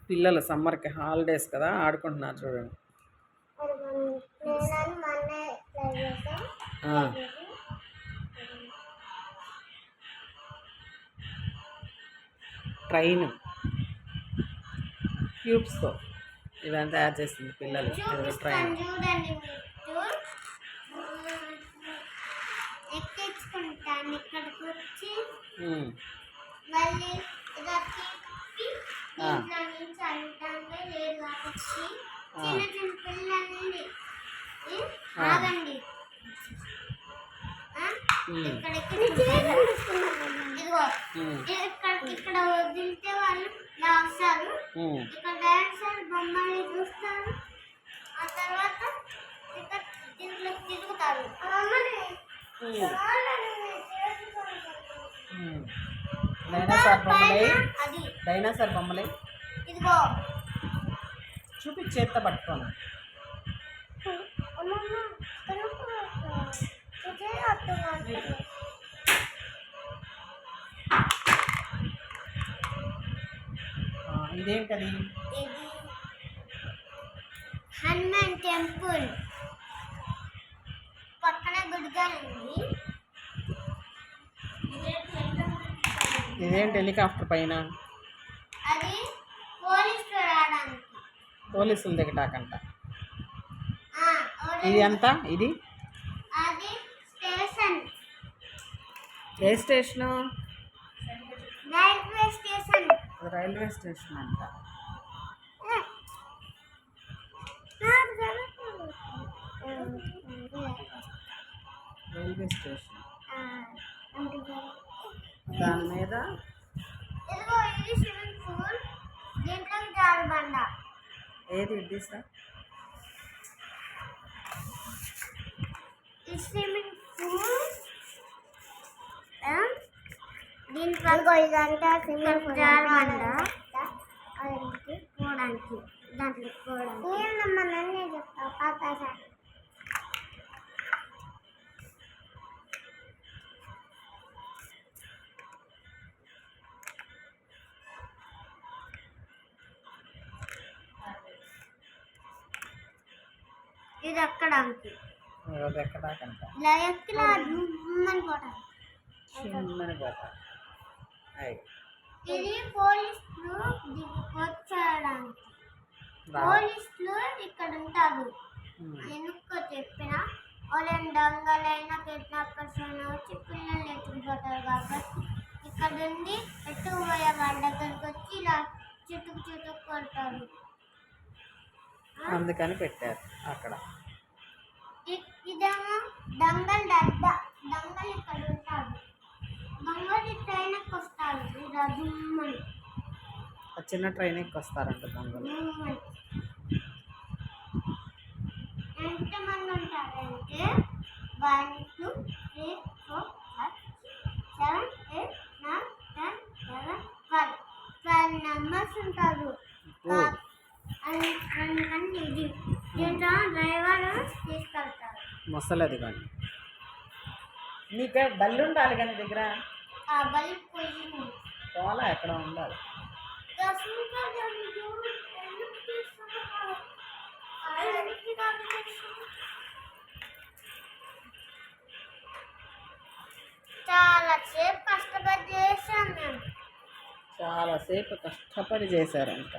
పిల్లలు సమ్మర్కి హాలిడేస్ కదా ఆడుకుంటున్నారు చూడండి. ట్రైన్ క్యూబ్స్తో ఇదంతా తయారు చేస్తుంది పిల్లలు. ట్రైన్ ఎక్కించుకుంటాను ఇక్కడికి వచ్చి మళ్ళీ దీంట్లో నుంచి అంటాంగా లేదు కాబట్టి చిన్న చిన్న పిల్లల్ని ఆగండి ఇక్కడ వదిలితే వాళ్ళు లాస్తారు. ఇక్కడ డాన్సర్ బొమ్మల్ని చూస్తారు. ఆ తర్వాత దీంట్లో తిరుగుతారు. డైనోసార్ బొమ్మలే ఇదిగో చూపి చేత్తో పట్టుకోండి. ఇదేంటది? హనుమాన్ టెంపుల్ పక్కన గుడిగా ఉంది. ఇదేంటి హెలికాప్టర్ పైన? అది పోలీసులు రావడానికి, పోలీసులు దిగటాకంట. ఇది ఎంత? ఇది అది స్టేషన్. ఏ station? Railway station. Railway station అంట. Railway station. దాని మీద ఇదిగో ఇది స్విమ్మింగ్ పూల్. దీంట్లో జారుబండ. ఏది ఇది సార్? ఈ స్విమ్మింగ్ పూల్ దీంట్లో ఇదంతా స్విమ్మింగ్ పూల్ జారుబండ. పోవడానికి దాంట్లో పోవడానికి నన్నే చెప్తావు పాప. ఇది ఎక్కడానికి ఇది పోలీసులు వచ్చడానికి. పోలీసులు ఇక్కడ ఉంటారు. ఎందుకో చెప్పిన వాళ్ళని దొంగలైనా కిడ్నాపర్స్ అయినా వచ్చి పిల్లల్ని ఎత్తుకుపోతారు కాబట్టి ఇక్కడ ఉండి ఎత్తుకుపోయే వాళ్ళ దగ్గరికి వచ్చి ఇలా చుట్టుకు కొడతారు. అందుకని పెట్టారు అక్కడ. ఇదేమో దొంగలు ఇక్కడ ఉంటారు. దొంగలు ట్రైన్ ఎక్కి వస్తారు. చిన్న ట్రైన్ ఎక్కి వస్తారంట దొంగలు. ఎంతమంది ఉంటారంటే 1 2 3 4 5 6 7 8 9 10 11 12 మెంబర్స్ ఉంటారు. దీంట్లో డ్రైవర్ తీసుకెళ్తారు. ముసలది కానీ నీకు బల్లి ఉండాలి కానీ దగ్గర. బల్లి పోయింది. పోలా ఎక్కడ ఉండాలి. చాలాసేపు కష్టపడి చేశాను నేను. చాలాసేపు కష్టపడి చేశారంట.